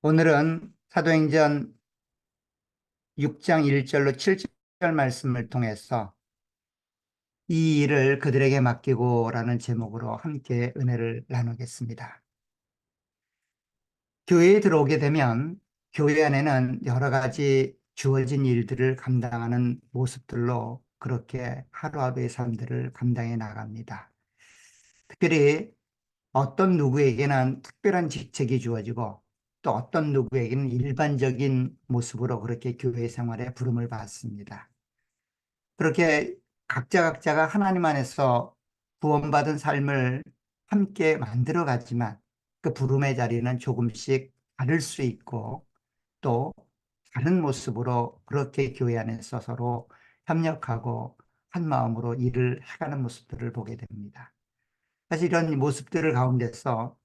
오늘은 사도행전 6장 1절로 7절 말씀을 통해서 이 일을 그들에게 맡기고라는 제목으로 함께 은혜를 나누겠습니다. 교회에 들어오게 되면 교회 안에는 여러 가지 주어진 일들을 감당하는 모습들로 그렇게 하루하루의 삶들을 감당해 나갑니다. 특별히 어떤 누구에게는 특별한 직책이 주어지고 또 어떤 누구에게는 일반적인 모습으로 그렇게 교회 생활에 부름을 받습니다. 그렇게 각자가 하나님 안에서 구원받은 삶을 함께 만들어 가지만 그 부름의 자리는 조금씩 다를 수 있고 또 다른 모습으로 그렇게 교회 안에서 서로 협력하고 한 마음으로 일을 해가는 모습들을 보게 됩니다. 사실 이런 모습들을 가운데서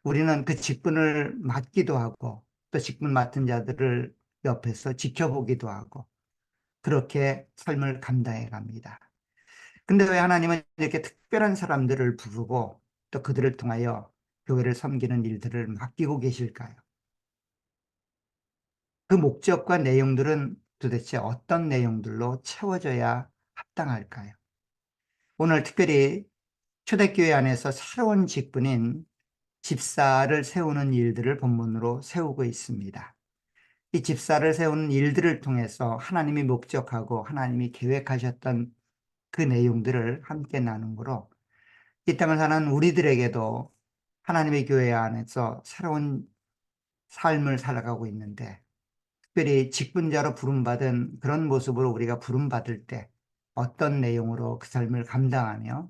우리는 그 직분을 맡기도 하고 또 직분 맡은 자들을 옆에서 지켜보기도 하고 그렇게 삶을 감당해 갑니다. 근데 왜 하나님은 이렇게 특별한 사람들을 부르고 또 그들을 통하여 교회를 섬기는 일들을 맡기고 계실까요? 그 목적과 내용들은 도대체 어떤 내용들로 채워져야 합당할까요? 오늘 특별히 초대교회 안에서 새로운 직분인 집사를 세우는 일들을 본문으로 세우고 있습니다. 이 집사를 세우는 일들을 통해서 하나님이 목적하고 하나님이 계획하셨던 그 내용들을 함께 나누므로 이 땅을 사는 우리들에게도 하나님의 교회 안에서 새로운 삶을 살아가고 있는데 특별히 직분자로 부름받은 그런 모습으로 우리가 부름받을 때 어떤 내용으로 그 삶을 감당하며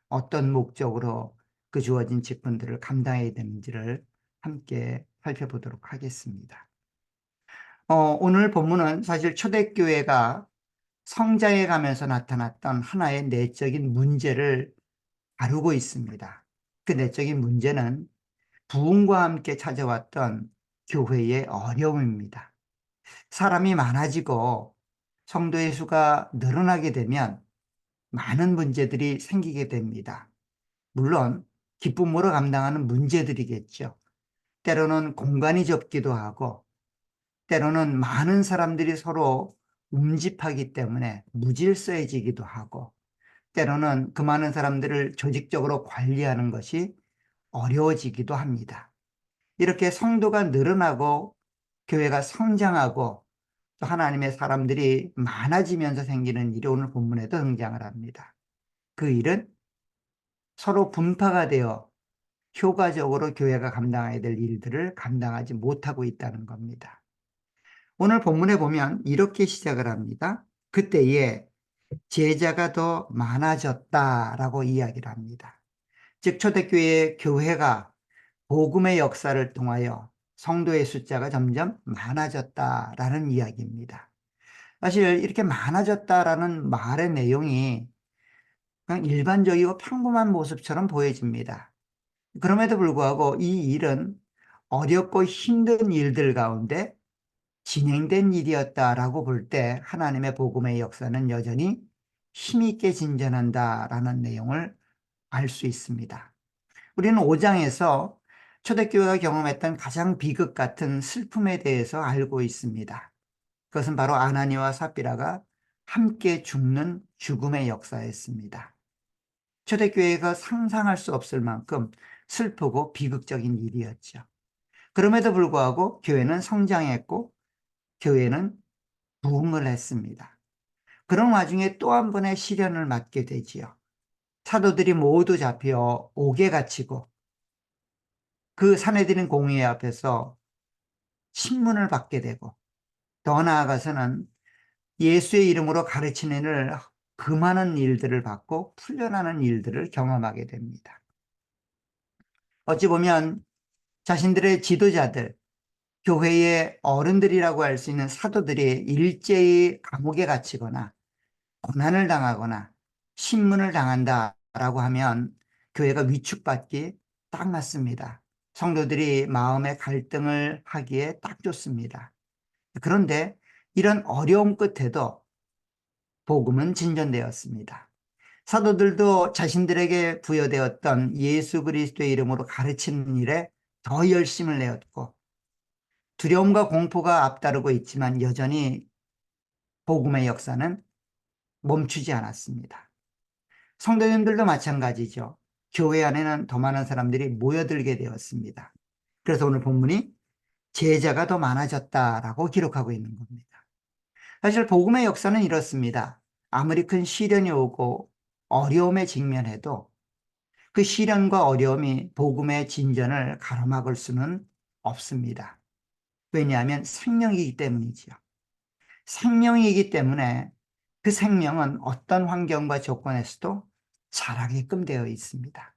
어떤 목적으로 그 주어진 직분들을 감당해야 되는지를 함께 살펴보도록 하겠습니다. 오늘 본문은 사실 초대교회가 성장해 가면서 나타났던 하나의 내적인 문제를 다루고 있습니다. 그 내적인 문제는 부흥과 함께 찾아왔던 교회의 어려움입니다. 사람이 많아지고 성도의 수가 늘어나게 되면 많은 문제들이 생기게 됩니다. 물론 기쁨으로 감당하는 문제들이겠죠. 때로는 공간이 좁기도 하고 때로는 많은 사람들이 서로 움집하기 때문에 무질서해지기도 하고 때로는 그 많은 사람들을 조직적으로 관리하는 것이 어려워지기도 합니다. 이렇게 성도가 늘어나고 교회가 성장하고 또 하나님의 사람들이 많아지면서 생기는 일이 오늘 본문에도 등장을 합니다. 그 일은 서로 분파가 되어 효과적으로 교회가 감당해야 될 일들을 감당하지 못하고 있다는 겁니다. 오늘 본문에 보면 이렇게 시작을 합니다. 그때에 제자가 더 많아졌다라고 이야기를 합니다. 즉 초대교회의 교회가 복음의 역사를 통하여 성도의 숫자가 점점 많아졌다라는 이야기입니다. 사실 이렇게 많아졌다라는 말의 내용이 그냥 일반적이고 평범한 모습처럼 보여집니다. 그럼에도 불구하고 이 일은 어렵고 힘든 일들 가운데 진행된 일이었다라고 볼 때 하나님의 복음의 역사는 여전히 힘있게 진전한다라는 내용을 알 수 있습니다. 우리는 5장에서 초대교회가 경험했던 가장 비극 같은 슬픔에 대해서 알고 있습니다. 그것은 바로 아나니와 삽비라가 함께 죽는 죽음의 역사였습니다. 초대교회가 상상할 수 없을 만큼 슬프고 비극적인 일이었죠. 그럼에도 불구하고 교회는 성장했고 교회는 부흥을 했습니다. 그런 와중에 또 한 번의 시련을 맞게 되지요. 사도들이 모두 잡혀 옥에 갇히고 그 사내들인 공회 앞에서 신문을 받게 되고 더 나아가서는 예수의 이름으로 가르치는 일을 금하는 일들을 받고 풀려나는 일들을 경험하게 됩니다. 어찌 보면 자신들의 지도자들, 교회의 어른들이라고 할 수 있는 사도들이 일제히 감옥에 갇히거나 고난을 당하거나 신문을 당한다라고 하면 교회가 위축받기 딱 맞습니다. 성도들이 마음의 갈등을 하기에 딱 좋습니다. 그런데 이런 어려움 끝에도 복음은 진전되었습니다. 사도들도 자신들에게 부여되었던 예수 그리스도의 이름으로 가르치는 일에 더 열심을 내었고 두려움과 공포가 앞다르고 있지만 여전히 복음의 역사는 멈추지 않았습니다. 성도님들도 마찬가지죠. 교회 안에는 더 많은 사람들이 모여들게 되었습니다. 그래서 오늘 본문이 제자가 더 많아졌다라고 기록하고 있는 겁니다. 사실 복음의 역사는 이렇습니다. 아무리 큰 시련이 오고 어려움에 직면해도 그 시련과 어려움이 복음의 진전을 가로막을 수는 없습니다. 왜냐하면 생명이기 때문이지요. 생명이기 때문에 그 생명은 어떤 환경과 조건에서도 자라게끔 되어 있습니다.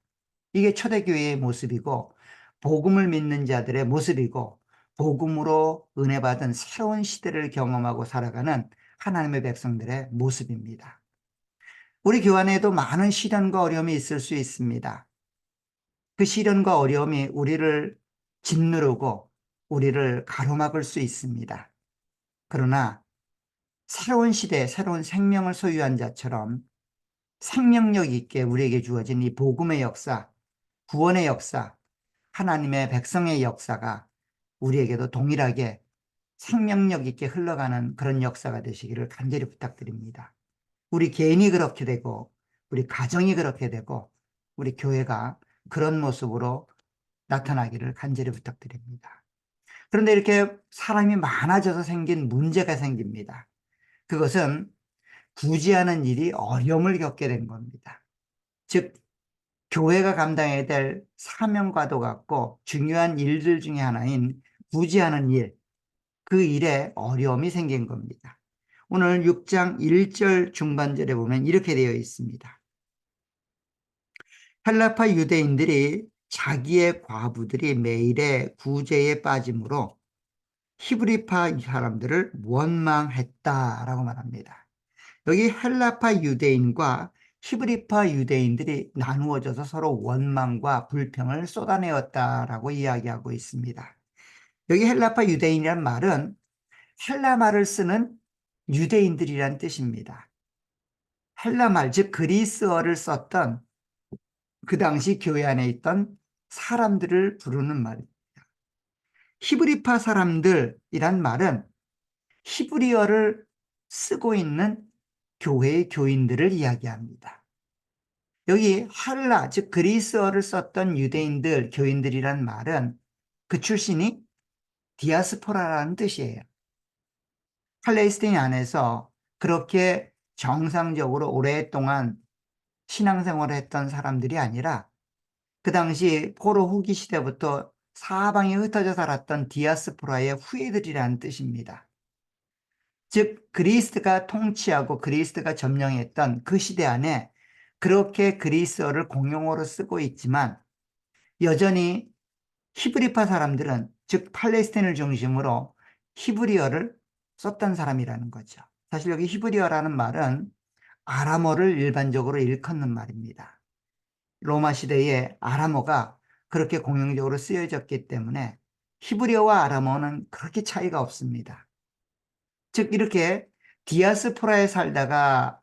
이게 초대교회의 모습이고 복음을 믿는 자들의 모습이고 복음으로 은혜 받은 새로운 시대를 경험하고 살아가는 하나님의 백성들의 모습입니다. 우리 교회 안에도 많은 시련과 어려움이 있을 수 있습니다. 그 시련과 어려움이 우리를 짓누르고 우리를 가로막을 수 있습니다. 그러나 새로운 시대, 새로운 생명을 소유한 자처럼 생명력 있게 우리에게 주어진 이 복음의 역사, 구원의 역사, 하나님의 백성의 역사가 우리에게도 동일하게 생명력 있게 흘러가는 그런 역사가 되시기를 간절히 부탁드립니다. 우리 개인이 그렇게 되고 우리 가정이 그렇게 되고 우리 교회가 그런 모습으로 나타나기를 간절히 부탁드립니다. 그런데 이렇게 사람이 많아져서 생긴 문제가 생깁니다. 그것은 구제하는 일이 어려움을 겪게 된 겁니다. 즉 교회가 감당해야 될 사명과도 같고 중요한 일들 중에 하나인 구제하는 일, 그 일에 어려움이 생긴 겁니다. 오늘 6장 1절 중반절에 보면 이렇게 되어 있습니다. 헬라파 유대인들이 자기의 과부들이 매일의 구제에 빠짐으로 히브리파 사람들을 원망했다라고 말합니다. 여기 헬라파 유대인과 히브리파 유대인들이 나누어져서 서로 원망과 불평을 쏟아내었다라고 이야기하고 있습니다. 여기 헬라파 유대인이란 말은 헬라말을 쓰는 유대인들이란 뜻입니다. 헬라말, 즉 그리스어를 썼던 그 당시 교회 안에 있던 사람들을 부르는 말입니다. 히브리파 사람들이란 말은 히브리어를 쓰고 있는 교회의 교인들을 이야기합니다. 여기 헬라, 즉 그리스어를 썼던 유대인들, 교인들이란 말은 그 출신이 디아스포라라는 뜻이에요. 팔레스타인 안에서 그렇게 정상적으로 오랫동안 신앙생활을 했던 사람들이 아니라 그 당시 포로 후기 시대부터 사방에 흩어져 살았던 디아스포라의 후예들이라는 뜻입니다. 즉 그리스가 통치하고 그리스가 점령했던 그 시대 안에 그렇게 그리스어를 공용어로 쓰고 있지만 여전히 히브리파 사람들은 즉 팔레스타인을 중심으로 히브리어를 썼던 사람이라는 거죠. 사실 여기 히브리어라는 말은 아람어를 일반적으로 일컫는 말입니다. 로마 시대에 아람어가 그렇게 공용적으로 쓰여졌기 때문에 히브리어와 아람어는 그렇게 차이가 없습니다. 즉 이렇게 디아스포라에 살다가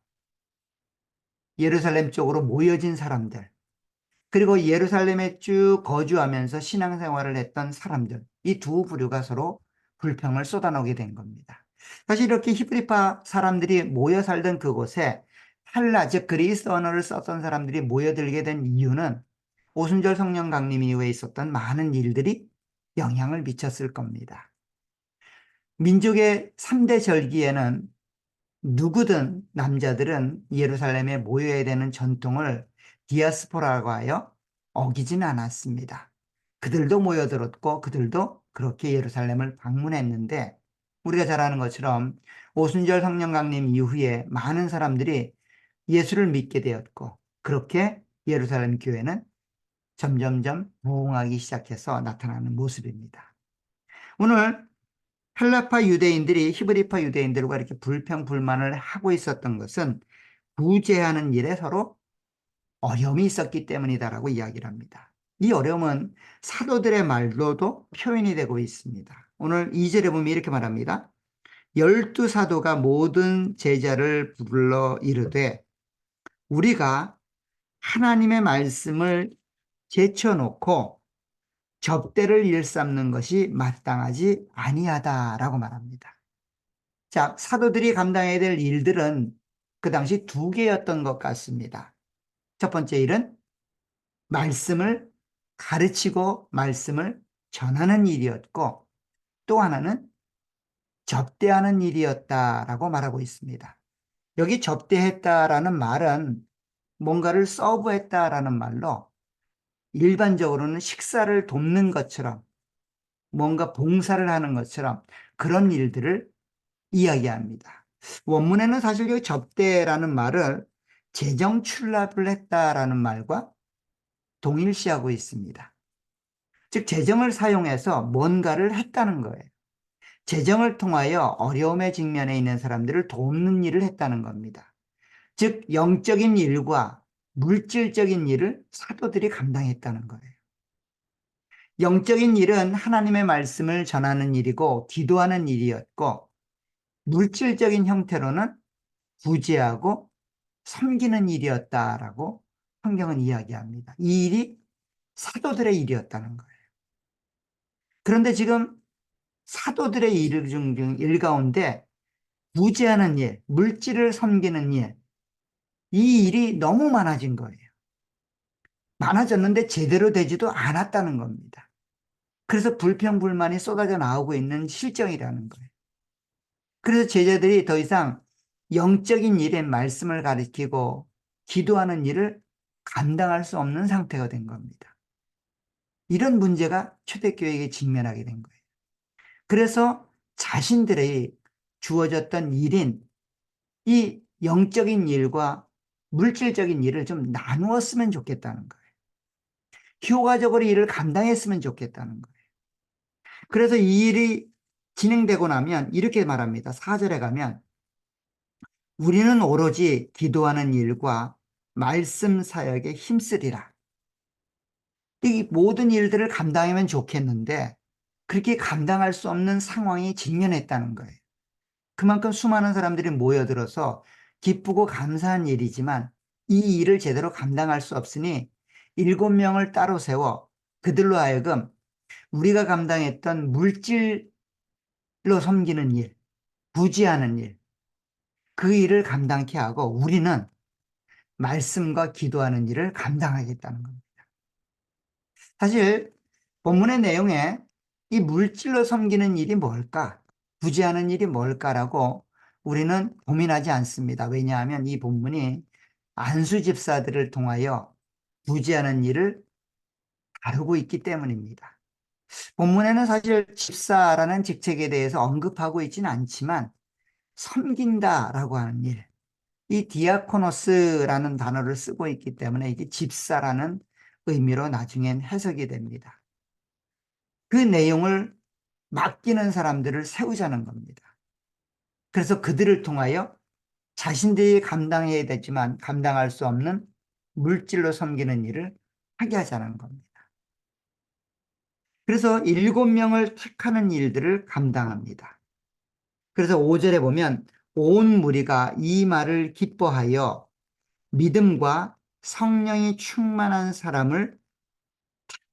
예루살렘 쪽으로 모여진 사람들, 그리고 예루살렘에 쭉 거주하면서 신앙생활을 했던 사람들, 이 두 부류가 서로 불평을 쏟아내게 된 겁니다. 사실 이렇게 히브리파 사람들이 모여 살던 그곳에 헬라, 즉 그리스 언어를 썼던 사람들이 모여들게 된 이유는 오순절 성령 강림 이후에 있었던 많은 일들이 영향을 미쳤을 겁니다. 민족의 3대 절기에는 누구든 남자들은 예루살렘에 모여야 되는 전통을 디아스포라고 하여 어기진 않았습니다. 그들도 모여들었고 그들도 그렇게 예루살렘을 방문했는데 우리가 잘 아는 것처럼 오순절 성령 강림 이후에 많은 사람들이 예수를 믿게 되었고 그렇게 예루살렘 교회는 점점점 부흥하기 시작해서 나타나는 모습입니다. 오늘 헬라파 유대인들이 히브리파 유대인들과 이렇게 불평불만을 하고 있었던 것은 구제하는 일에 서로 어려움이 있었기 때문이다라고 이야기를 합니다. 이 어려움은 사도들의 말로도 표현이 되고 있습니다. 오늘 2절에 보면 이렇게 말합니다. 12사도가 모든 제자를 불러 이르되 우리가 하나님의 말씀을 제쳐놓고 접대를 일삼는 것이 마땅하지 아니하다라고 말합니다. 자, 사도들이 감당해야 될 일들은 그 당시 두 개였던 것 같습니다. 첫 번째 일은 말씀을 가르치고 말씀을 전하는 일이었고, 또 하나는 접대하는 일이었다라고 말하고 있습니다. 여기 접대했다라는 말은 뭔가를 서브했다라는 말로 일반적으로는 식사를 돕는 것처럼 뭔가 봉사를 하는 것처럼 그런 일들을 이야기합니다. 원문에는 사실 이 접대라는 말을 재정 출납을 했다라는 말과 동일시하고 있습니다. 즉 재정을 사용해서 뭔가를 했다는 거예요. 재정을 통하여 어려움에 직면해 있는 사람들을 돕는 일을 했다는 겁니다. 즉 영적인 일과 물질적인 일을 사도들이 감당했다는 거예요. 영적인 일은 하나님의 말씀을 전하는 일이고 기도하는 일이었고, 물질적인 형태로는 구제하고 섬기는 일이었다라고 성경은 이야기합니다. 이 일이 사도들의 일이었다는 거예요. 그런데 지금 사도들의 일 가운데 구제하는 일, 물질을 섬기는 일, 이 일이 너무 많아진 거예요. 많아졌는데 제대로 되지도 않았다는 겁니다. 그래서 불평불만이 쏟아져 나오고 있는 실정이라는 거예요. 그래서 제자들이 더 이상 영적인 일에 말씀을 가리키고 기도하는 일을 감당할 수 없는 상태가 된 겁니다. 이런 문제가 초대교회에게 직면하게 된 거예요. 그래서 자신들의 주어졌던 일인 이 영적인 일과 물질적인 일을 좀 나누었으면 좋겠다는 거예요. 효과적으로 일을 감당했으면 좋겠다는 거예요. 그래서 이 일이 진행되고 나면 이렇게 말합니다. 4절에 가면 우리는 오로지 기도하는 일과 말씀 사역에 힘쓰리라. 이 모든 일들을 감당하면 좋겠는데 그렇게 감당할 수 없는 상황이 직면했다는 거예요. 그만큼 수많은 사람들이 모여들어서 기쁘고 감사한 일이지만 이 일을 제대로 감당할 수 없으니 7명을 따로 세워 그들로 하여금 우리가 감당했던 물질로 섬기는 일, 부지하는 일, 그 일을 감당케 하고 우리는 말씀과 기도하는 일을 감당하겠다는 겁니다. 사실 본문의 내용에 이 물질로 섬기는 일이 뭘까? 부지하는 일이 뭘까라고 우리는 고민하지 않습니다. 왜냐하면 이 본문이 안수 집사들을 통하여 부지하는 일을 다루고 있기 때문입니다. 본문에는 사실 집사라는 직책에 대해서 언급하고 있지는 않지만 섬긴다라고 하는 일, 이 디아코노스라는 단어를 쓰고 있기 때문에 이게 집사라는 의미로 나중엔 해석이 됩니다. 그 내용을 맡기는 사람들을 세우자는 겁니다. 그래서 그들을 통하여 자신들이 감당해야 되지만 감당할 수 없는 물질로 섬기는 일을 하게 하자는 겁니다. 그래서 7명을 택하는 일들을 감당합니다. 그래서 5절에 보면 온 무리가 이 말을 기뻐하여 믿음과 성령이 충만한 사람을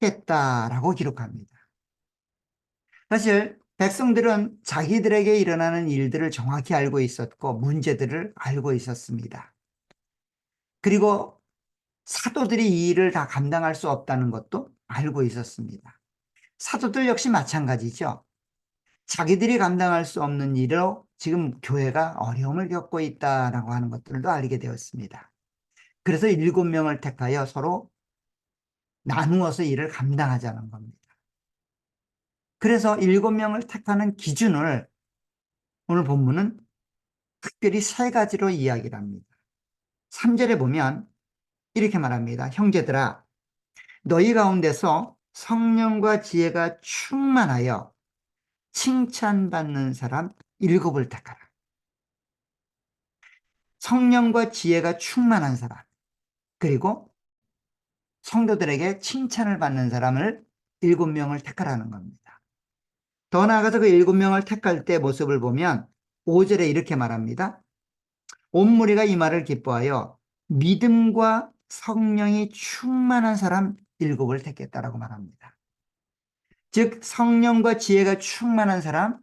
택했다라고 기록합니다. 사실 백성들은 자기들에게 일어나는 일들을 정확히 알고 있었고 문제들을 알고 있었습니다. 그리고 사도들이 이 일을 다 감당할 수 없다는 것도 알고 있었습니다. 사도들 역시 마찬가지죠. 자기들이 감당할 수 없는 일로 지금 교회가 어려움을 겪고 있다라고 하는 것들도 알게 되었습니다. 그래서 7명을 택하여 서로 나누어서 일을 감당하자는 겁니다. 그래서 7명을 택하는 기준을 오늘 본문은 특별히 세 가지로 이야기를 합니다. 3절에 보면 이렇게 말합니다. 형제들아, 너희 가운데서 성령과 지혜가 충만하여 칭찬받는 사람 7을 택하라. 성령과 지혜가 충만한 사람, 그리고 성도들에게 칭찬을 받는 사람을 7명을 택하라는 겁니다. 더 나아가서 그 7명을 택할 때 모습을 보면 5절에 이렇게 말합니다. 온 무리가 이 말을 기뻐하여 믿음과 성령이 충만한 사람 7을 택했다라고 말합니다. 즉 성령과 지혜가 충만한 사람,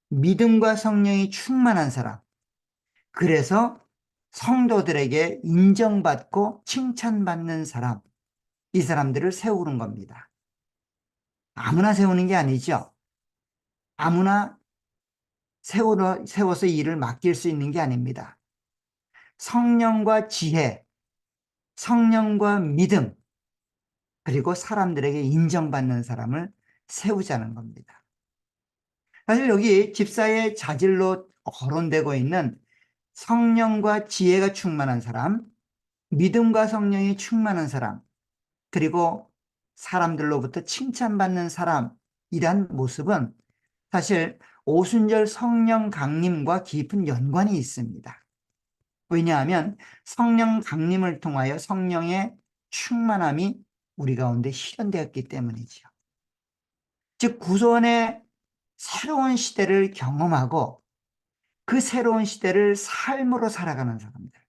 믿음과 성령이 충만한 사람, 그래서 성도들에게 인정받고 칭찬받는 사람, 이 사람들을 세우는 겁니다. 아무나 세우는 게 아니죠. 아무나 세워서 일을 맡길 수 있는 게 아닙니다. 성령과 지혜, 성령과 믿음, 그리고 사람들에게 인정받는 사람을 세우자는 겁니다. 사실 여기 집사의 자질로 거론되고 있는 성령과 지혜가 충만한 사람, 믿음과 성령이 충만한 사람, 그리고 사람들로부터 칭찬받는 사람이란 모습은 사실 오순절 성령 강림과 깊은 연관이 있습니다. 왜냐하면 성령 강림을 통하여 성령의 충만함이 우리 가운데 실현되었기 때문이죠. 즉 구원의 새로운 시대를 경험하고 그 새로운 시대를 삶으로 살아가는 사람들,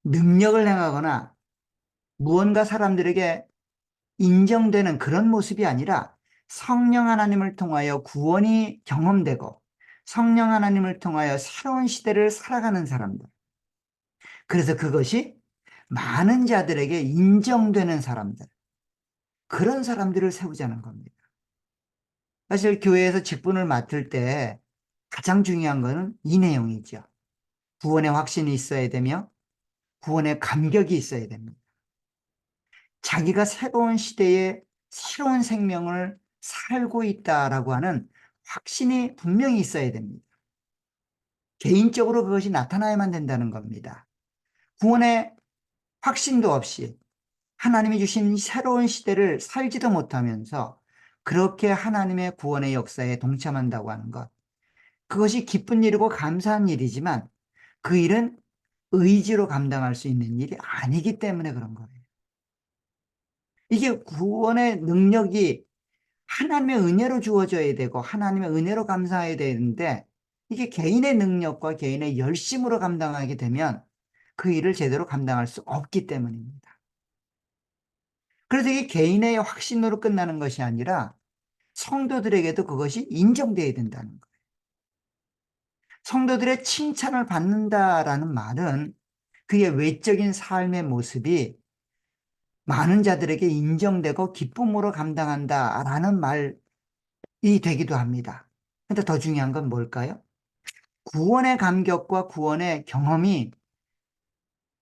능력을 행하거나 무언가 사람들에게 인정되는 그런 모습이 아니라 성령 하나님을 통하여 구원이 경험되고 성령 하나님을 통하여 새로운 시대를 살아가는 사람들. 그래서 그것이 많은 자들에게 인정되는 사람들, 그런 사람들을 세우자는 겁니다. 사실 교회에서 직분을 맡을 때 가장 중요한 것은 이 내용이죠. 구원의 확신이 있어야 되며 구원의 감격이 있어야 됩니다. 자기가 새로운 시대에 새로운 생명을 살고 있다라고 하는 확신이 분명히 있어야 됩니다. 개인적으로 그것이 나타나야만 된다는 겁니다. 구원의 확신도 없이 하나님이 주신 새로운 시대를 살지도 못하면서 그렇게 하나님의 구원의 역사에 동참한다고 하는 것. 그것이 기쁜 일이고 감사한 일이지만 그 일은 의지로 감당할 수 있는 일이 아니기 때문에 그런 거예요. 이게 구원의 능력이 하나님의 은혜로 주어져야 되고 하나님의 은혜로 감사해야 되는데 이게 개인의 능력과 개인의 열심으로 감당하게 되면 그 일을 제대로 감당할 수 없기 때문입니다. 그래서 이게 개인의 확신으로 끝나는 것이 아니라 성도들에게도 그것이 인정되어야 된다는 거예요. 성도들의 칭찬을 받는다라는 말은 그의 외적인 삶의 모습이 많은 자들에게 인정되고 기쁨으로 감당한다라는 말이 되기도 합니다. 근데 더 중요한 건 뭘까요? 구원의 감격과 구원의 경험이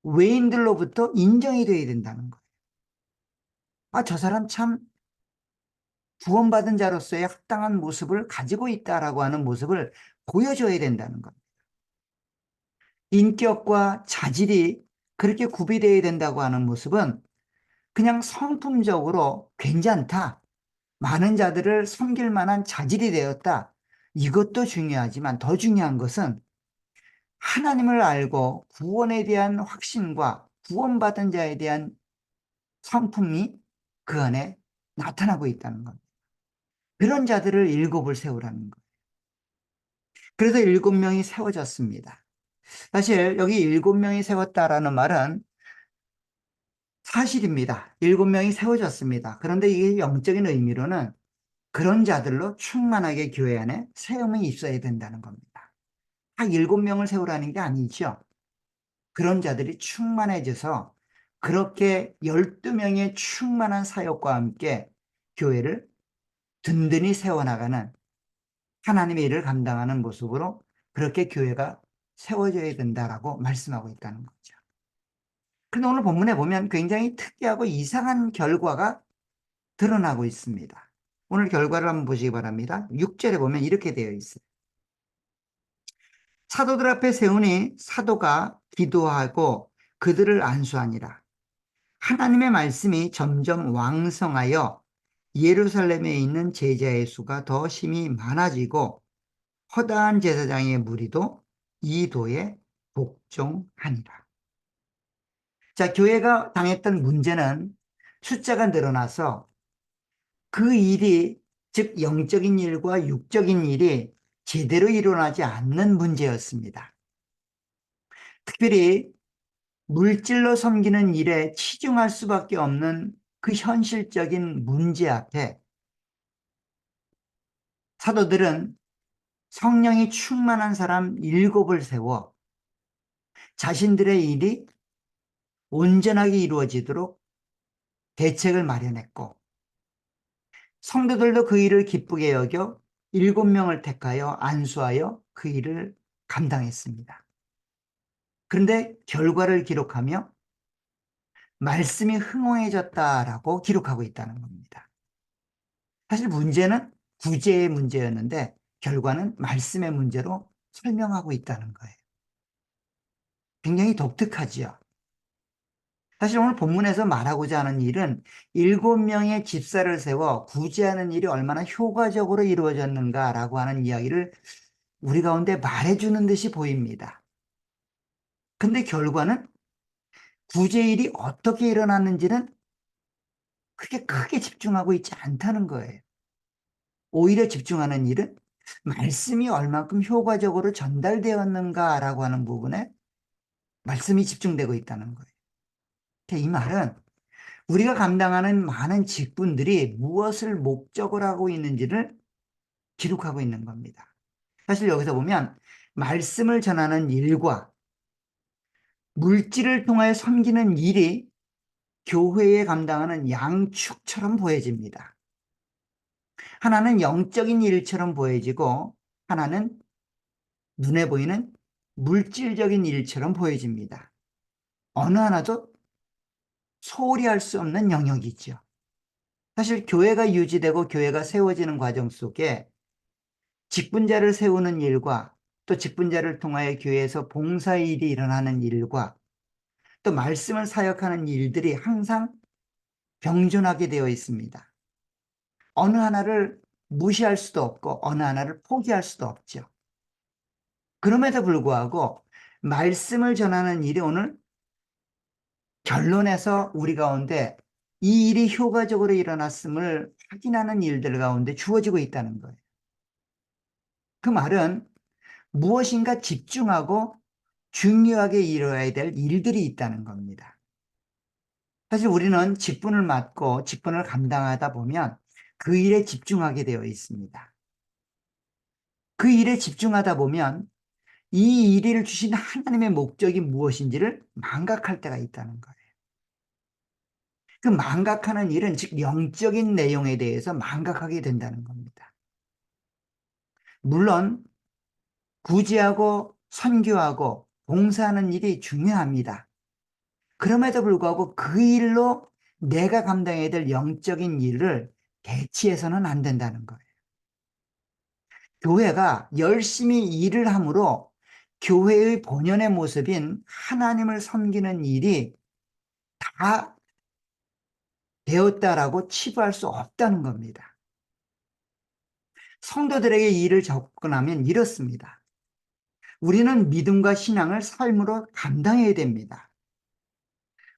외인들로부터 인정이 되어야 된다는 거예요. 아, 저 사람 참 구원받은 자로서의 합당한 모습을 가지고 있다라고 하는 모습을 보여줘야 된다는 것. 인격과 자질이 그렇게 구비되어야 된다고 하는 모습은 그냥 성품적으로 괜찮다. 많은 자들을 섬길 만한 자질이 되었다. 이것도 중요하지만 더 중요한 것은 하나님을 알고 구원에 대한 확신과 구원받은 자에 대한 성품이 그 안에 나타나고 있다는 겁니다. 그런 자들을 일곱을 세우라는 거예요. 그래서 7명이 세워졌습니다. 사실 여기 7명이 세웠다라는 말은 사실입니다. 7명이 세워졌습니다. 그런데 이게 영적인 의미로는 그런 자들로 충만하게 교회 안에 세움이 있어야 된다는 겁니다. 딱 7명을 세우라는 게 아니죠. 그런 자들이 충만해져서 그렇게 12명의 충만한 사역과 함께 교회를 든든히 세워나가는 하나님의 일을 감당하는 모습으로 그렇게 교회가 세워져야 된다라고 말씀하고 있다는 거죠. 그런데 오늘 본문에 보면 굉장히 특이하고 이상한 결과가 드러나고 있습니다. 오늘 결과를 한번 보시기 바랍니다. 6절에 보면 이렇게 되어 있어요. 사도들 앞에 세우니 사도가 기도하고 그들을 안수하니라. 하나님의 말씀이 점점 왕성하여 예루살렘에 있는 제자의 수가 더 심히 많아지고 허다한 제사장의 무리도 이 도에 복종하니라. 자, 교회가 당했던 문제는 숫자가 늘어나서 그 일이, 즉 영적인 일과 육적인 일이 제대로 일어나지 않는 문제였습니다. 특별히 물질로 섬기는 일에 치중할 수밖에 없는 그 현실적인 문제 앞에 사도들은 성령이 충만한 사람 7을 세워 자신들의 일이 온전하게 이루어지도록 대책을 마련했고, 성도들도 그 일을 기쁘게 여겨 7명을 택하여 안수하여 그 일을 감당했습니다. 그런데 결과를 기록하며 말씀이 흥왕해졌다라고 기록하고 있다는 겁니다. 사실 문제는 구제의 문제였는데 결과는 말씀의 문제로 설명하고 있다는 거예요. 굉장히 독특하지요. 사실 오늘 본문에서 말하고자 하는 일은 7명의 집사를 세워 구제하는 일이 얼마나 효과적으로 이루어졌는가라고 하는 이야기를 우리 가운데 말해주는 듯이 보입니다. 근데 결과는 구제일이 어떻게 일어났는지는 그렇게 크게 집중하고 있지 않다는 거예요. 오히려 집중하는 일은 말씀이 얼만큼 효과적으로 전달되었는가라고 하는 부분에 말씀이 집중되고 있다는 거예요. 이 말은 우리가 감당하는 많은 직분들이 무엇을 목적으로 하고 있는지를 기록하고 있는 겁니다. 사실 여기서 보면 말씀을 전하는 일과 물질을 통하여 섬기는 일이 교회에 감당하는 양축처럼 보여집니다. 하나는 영적인 일처럼 보여지고 하나는 눈에 보이는 물질적인 일처럼 보여집니다. 어느 하나도 소홀히 할 수 없는 영역이죠. 사실 교회가 유지되고 교회가 세워지는 과정 속에 직분자를 세우는 일과 또 직분자를 통하여 교회에서 봉사일이 일어나는 일과 또 말씀을 사역하는 일들이 항상 병존하게 되어 있습니다. 어느 하나를 무시할 수도 없고 어느 하나를 포기할 수도 없죠. 그럼에도 불구하고 말씀을 전하는 일이 오늘 결론에서 우리 가운데 이 일이 효과적으로 일어났음을 확인하는 일들 가운데 주어지고 있다는 거예요. 그 말은 무엇인가 집중하고 중요하게 이루어야 될 일들이 있다는 겁니다. 사실 우리는 직분을 맡고 직분을 감당하다 보면 그 일에 집중하게 되어 있습니다. 그 일에 집중하다 보면 이 일을 주신 하나님의 목적이 무엇인지를 망각할 때가 있다는 거예요. 그 망각하는 일은 즉 영적인 내용에 대해서 망각하게 된다는 겁니다. 물론 구제하고 선교하고 봉사하는 일이 중요합니다. 그럼에도 불구하고 그 일로 내가 감당해야 될 영적인 일을 대치해서는 안 된다는 거예요. 교회가 열심히 일을 함으로 교회의 본연의 모습인 하나님을 섬기는 일이 다 되었다라고 치부할 수 없다는 겁니다. 성도들에게 이 일을 접근하면 이렇습니다. 우리는 믿음과 신앙을 삶으로 감당해야 됩니다.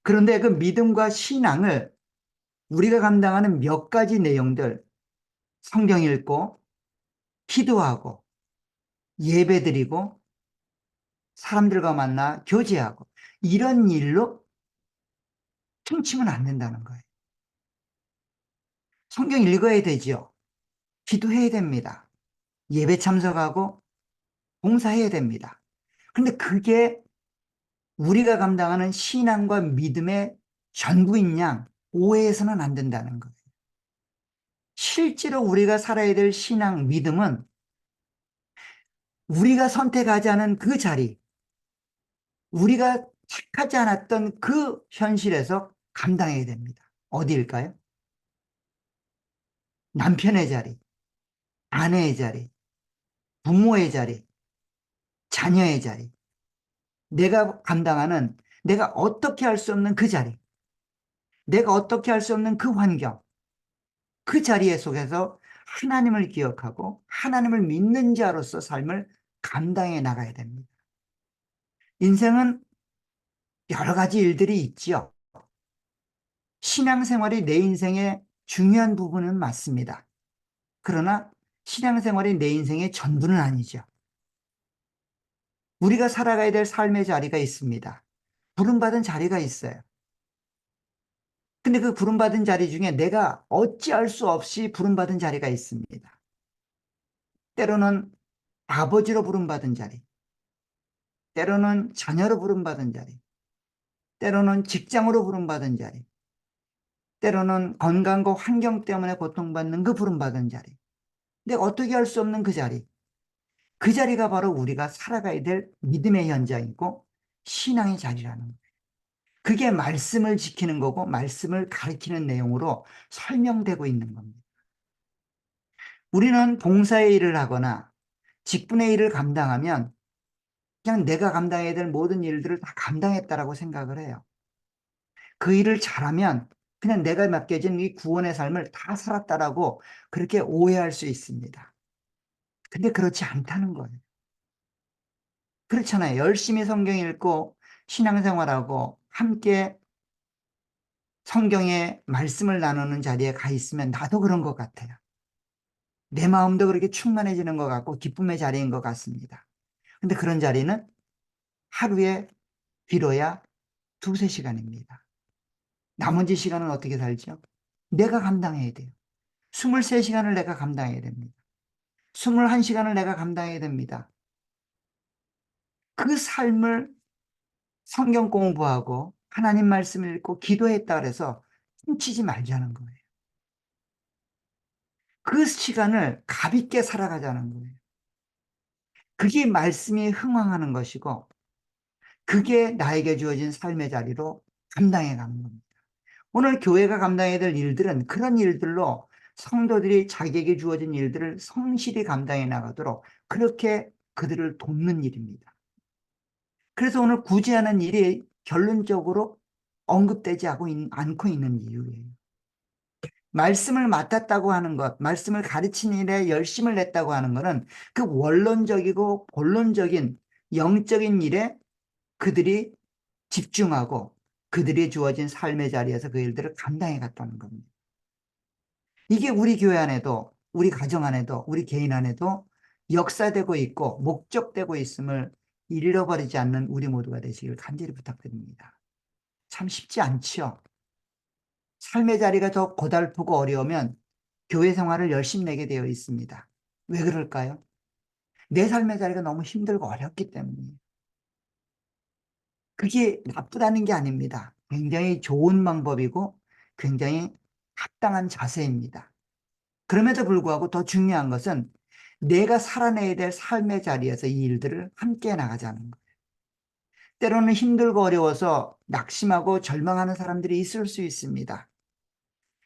그런데 그 믿음과 신앙을 우리가 감당하는 몇 가지 내용들, 성경 읽고, 기도하고, 예배드리고, 사람들과 만나 교제하고, 이런 일로 퉁치면 안 된다는 거예요. 성경 읽어야 되지요. 기도해야 됩니다. 예배 참석하고, 봉사해야 됩니다. 그런데 그게 우리가 감당하는 신앙과 믿음의 전부인 양 오해해서는 안 된다는 거예요. 실제로 우리가 살아야 될 신앙, 믿음은 우리가 선택하지 않은 그 자리, 우리가 택하지 않았던 그 현실에서 감당해야 됩니다. 어디일까요? 남편의 자리, 아내의 자리, 부모의 자리, 자녀의 자리, 내가 감당하는, 내가 어떻게 할 수 없는 그 자리, 내가 어떻게 할 수 없는 그 환경, 그 자리에 속에서 하나님을 기억하고 하나님을 믿는 자로서 삶을 감당해 나가야 됩니다. 인생은 여러 가지 일들이 있지요. 신앙생활이 내 인생의 중요한 부분은 맞습니다. 그러나 신앙생활이 내 인생의 전부는 아니죠. 우리가 살아가야 될 삶의 자리가 있습니다. 부름받은 자리가 있어요. 근데 그 부름받은 자리 중에 내가 어찌할 수 없이 부름받은 자리가 있습니다. 때로는 아버지로 부름받은 자리, 때로는 자녀로 부름받은 자리, 때로는 직장으로 부름받은 자리, 때로는 건강과 환경 때문에 고통받는 그 부름받은 자리, 내가 어떻게 할 수 없는 그 자리, 그 자리가 바로 우리가 살아가야 될 믿음의 현장이고 신앙의 자리라는 거예요. 그게 말씀을 지키는 거고 말씀을 가르치는 내용으로 설명되고 있는 겁니다. 우리는 봉사의 일을 하거나 직분의 일을 감당하면 그냥 내가 감당해야 될 모든 일들을 다 감당했다라고 생각을 해요. 그 일을 잘하면 그냥 내가 맡겨진 이 구원의 삶을 다 살았다라고 그렇게 오해할 수 있습니다. 근데 그렇지 않다는 거예요. 그렇잖아요. 열심히 성경 읽고 신앙생활하고 함께 성경의 말씀을 나누는 자리에 가 있으면 나도 그런 것 같아요. 내 마음도 그렇게 충만해지는 것 같고 기쁨의 자리인 것 같습니다. 근데 그런 자리는 하루에 길어야 두세 시간입니다. 나머지 시간은 어떻게 살죠? 내가 감당해야 돼요. 23시간을 내가 감당해야 됩니다. 21시간을 내가 감당해야 됩니다. 그 삶을 성경 공부하고 하나님 말씀을 읽고 기도했다 그래서 훔치지 말자는 거예요. 그 시간을 가볍게 살아가자는 거예요. 그게 말씀이 흥황하는 것이고 그게 나에게 주어진 삶의 자리로 감당해 가는 겁니다. 오늘 교회가 감당해야 될 일들은 그런 일들로 성도들이 자기에게 주어진 일들을 성실히 감당해 나가도록 그렇게 그들을 돕는 일입니다. 그래서 오늘 구제하는 일이 결론적으로 언급되지 않고 있는 이유예요. 말씀을 맡았다고 하는 것, 말씀을 가르치는 일에 열심을 냈다고 하는 것은 그 원론적이고 본론적인 영적인 일에 그들이 집중하고 그들이 주어진 삶의 자리에서 그 일들을 감당해 갔다는 겁니다. 이게 우리 교회 안에도, 우리 가정 안에도, 우리 개인 안에도 역사되고 있고 목적되고 있음을 잃어버리지 않는 우리 모두가 되시길 간절히 부탁드립니다. 참 쉽지 않지요. 삶의 자리가 더 고달프고 어려우면 교회 생활을 열심히 내게 되어 있습니다. 왜 그럴까요? 내 삶의 자리가 너무 힘들고 어렵기 때문이에요. 그게 나쁘다는 게 아닙니다. 굉장히 좋은 방법이고 굉장히 합당한 자세입니다. 그럼에도 불구하고 더 중요한 것은 내가 살아내야 될 삶의 자리에서 이 일들을 함께 나가자는 거예요. 때로는 힘들고 어려워서 낙심하고 절망하는 사람들이 있을 수 있습니다.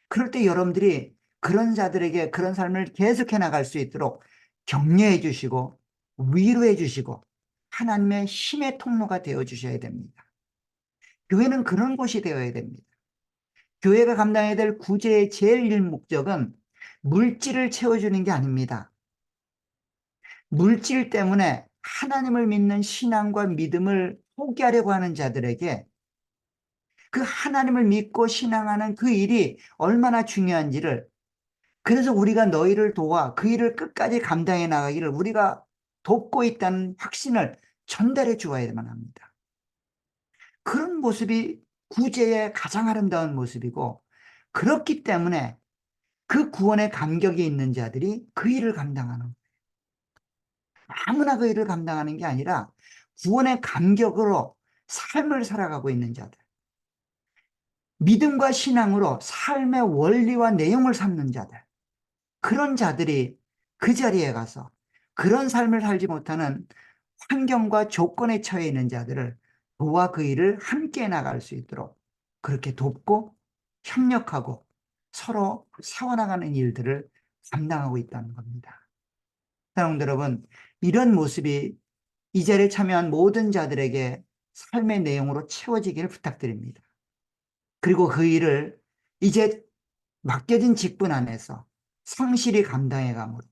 그럴 때 여러분들이 그런 자들에게 그런 삶을 계속해 나갈 수 있도록 격려해 주시고 위로해 주시고 하나님의 힘의 통로가 되어 주셔야 됩니다. 교회는 그런 곳이 되어야 됩니다. 교회가 감당해야 될 구제의 제일 일 목적은 물질을 채워주는 게 아닙니다. 물질 때문에 하나님을 믿는 신앙과 믿음을 포기하려고 하는 자들에게 그 하나님을 믿고 신앙하는 그 일이 얼마나 중요한지를, 그래서 우리가 너희를 도와 그 일을 끝까지 감당해 나가기를 우리가 돕고 있다는 확신을 전달해 주어야만 합니다. 그런 모습이 구제의 가장 아름다운 모습이고, 그렇기 때문에 그 구원의 감격이 있는 자들이 그 일을 감당하는 거예요. 아무나 그 일을 감당하는 게 아니라 구원의 감격으로 삶을 살아가고 있는 자들, 믿음과 신앙으로 삶의 원리와 내용을 삼는 자들, 그런 자들이 그 자리에 가서 그런 삶을 살지 못하는 환경과 조건에 처해 있는 자들을 도와 그 일을 함께 나갈 수 있도록 그렇게 돕고 협력하고 서로 세워나가는 일들을 감당하고 있다는 겁니다. 사랑하는 여러분, 이런 모습이 이 자리에 참여한 모든 자들에게 삶의 내용으로 채워지기를 부탁드립니다. 그리고 그 일을 이제 맡겨진 직분 안에서 성실히 감당해 감으로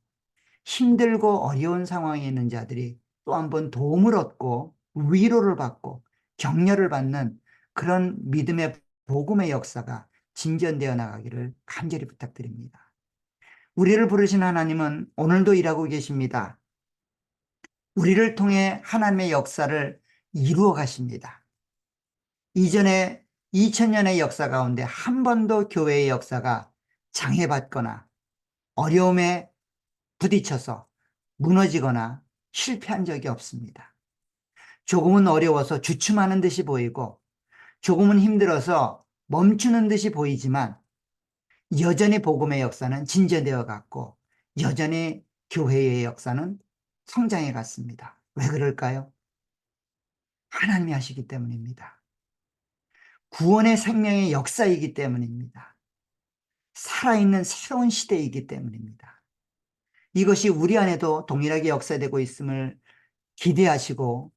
힘들고 어려운 상황에 있는 자들이 또 한 번 도움을 얻고 위로를 받고 격려를 받는 그런 믿음의 복음의 역사가 진전되어 나가기를 간절히 부탁드립니다. 우리를 부르신 하나님은 오늘도 일하고 계십니다. 우리를 통해 하나님의 역사를 이루어 가십니다. 이전에 2000년의 역사 가운데 한 번도 교회의 역사가 장애받거나 어려움에 부딪혀서 무너지거나 실패한 적이 없습니다. 조금은 어려워서 주춤하는 듯이 보이고 조금은 힘들어서 멈추는 듯이 보이지만 여전히 복음의 역사는 진전되어 갔고 여전히 교회의 역사는 성장해 갔습니다. 왜 그럴까요? 하나님이 하시기 때문입니다. 구원의 생명의 역사이기 때문입니다. 살아있는 새로운 시대이기 때문입니다. 이것이 우리 안에도 동일하게 역사되고 있음을 기대하시고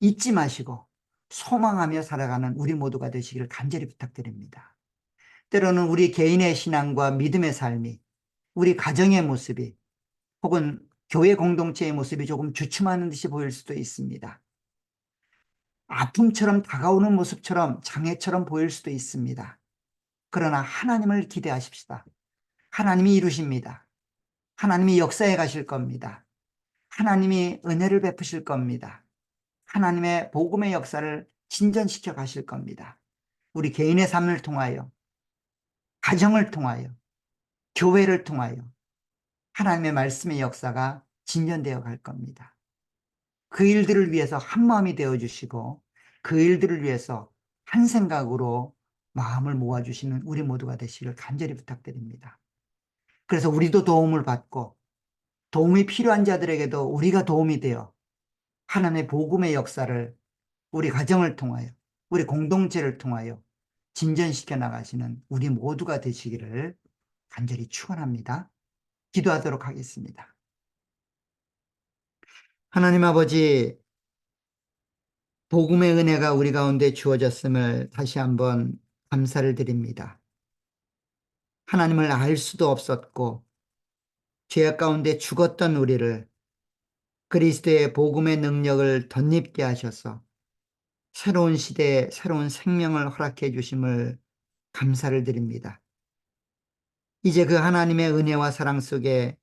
잊지 마시고 소망하며 살아가는 우리 모두가 되시기를 간절히 부탁드립니다. 때로는 우리 개인의 신앙과 믿음의 삶이, 우리 가정의 모습이, 혹은 교회 공동체의 모습이 조금 주춤하는 듯이 보일 수도 있습니다. 아픔처럼 다가오는 모습처럼 장애처럼 보일 수도 있습니다. 그러나 하나님을 기대하십시다. 하나님이 이루십니다. 하나님이 역사해 가실 겁니다. 하나님이 은혜를 베푸실 겁니다. 하나님의 복음의 역사를 진전시켜 가실 겁니다. 우리 개인의 삶을 통하여, 가정을 통하여, 교회를 통하여 하나님의 말씀의 역사가 진전되어 갈 겁니다. 그 일들을 위해서 한 마음이 되어주시고 그 일들을 위해서 한 생각으로 마음을 모아주시는 우리 모두가 되시기를 간절히 부탁드립니다. 그래서 우리도 도움을 받고 도움이 필요한 자들에게도 우리가 도움이 되어 하나님의 복음의 역사를 우리 가정을 통하여 우리 공동체를 통하여 진전시켜 나가시는 우리 모두가 되시기를 간절히 축원합니다. 기도하도록 하겠습니다. 하나님 아버지, 복음의 은혜가 우리 가운데 주어졌음을 다시 한번 감사를 드립니다. 하나님을 알 수도 없었고 죄악 가운데 죽었던 우리를 그리스도의 복음의 능력을 덧입게 하셔서 새로운 시대에 새로운 생명을 허락해 주심을 감사를 드립니다. 이제 그 하나님의 은혜와 사랑 속에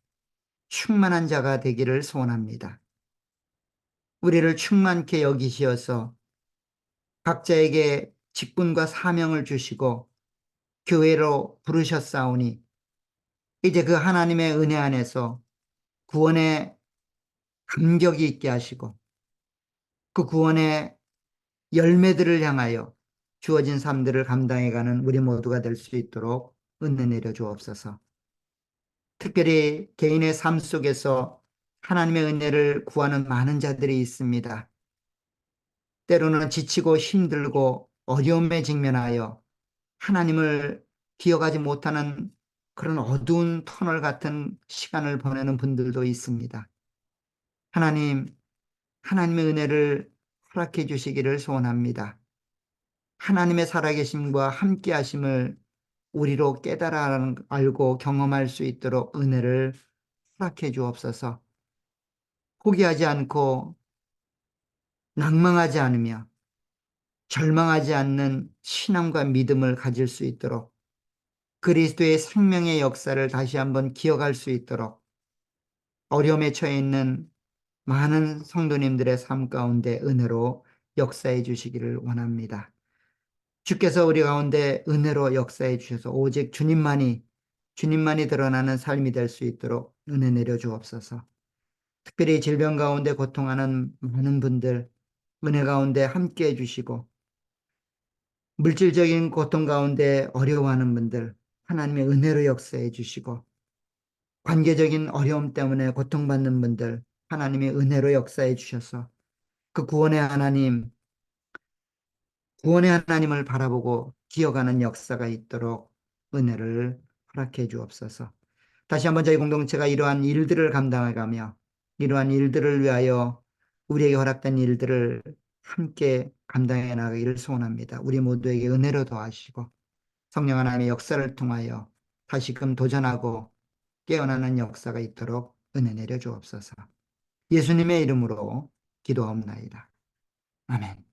충만한 자가 되기를 소원합니다. 우리를 충만케 여기시어서 각자에게 직분과 사명을 주시고 교회로 부르셨사오니 이제 그 하나님의 은혜 안에서 구원의 감격이 있게 하시고 그 구원의 열매들을 향하여 주어진 삶들을 감당해가는 우리 모두가 될 수 있도록 은혜 내려 주옵소서. 특별히 개인의 삶 속에서 하나님의 은혜를 구하는 많은 자들이 있습니다. 때로는 지치고 힘들고 어려움에 직면하여 하나님을 기억하지 못하는 그런 어두운 터널 같은 시간을 보내는 분들도 있습니다. 하나님, 하나님의 은혜를 허락해 주시기를 소원합니다. 하나님의 살아계심과 함께하심을 우리로 깨달아 알고 경험할 수 있도록 은혜를 허락해 주옵소서. 포기하지 않고 낭망하지 않으며 절망하지 않는 신앙과 믿음을 가질 수 있도록 그리스도의 생명의 역사를 다시 한번 기억할 수 있도록 어려움에 처해 있는 많은 성도님들의 삶 가운데 은혜로 역사해 주시기를 원합니다. 주께서 우리 가운데 은혜로 역사해 주셔서 오직 주님만이 드러나는 삶이 될 수 있도록 은혜 내려 주옵소서. 특별히 질병 가운데 고통하는 많은 분들 은혜 가운데 함께 해주시고 물질적인 고통 가운데 어려워하는 분들 하나님의 은혜로 역사해 주시고 관계적인 어려움 때문에 고통받는 분들 하나님의 은혜로 역사해 주셔서 그 구원의 하나님을 바라보고 기억하는 역사가 있도록 은혜를 허락해 주옵소서. 다시 한번 저희 공동체가 이러한 일들을 감당해가며 이러한 일들을 위하여 우리에게 허락된 일들을 함께 감당해 나가기를 소원합니다. 우리 모두에게 은혜로 더하시고 성령 하나님의 역사를 통하여 다시금 도전하고 깨어나는 역사가 있도록 은혜 내려 주옵소서. 예수님의 이름으로 기도하옵나이다. 아멘.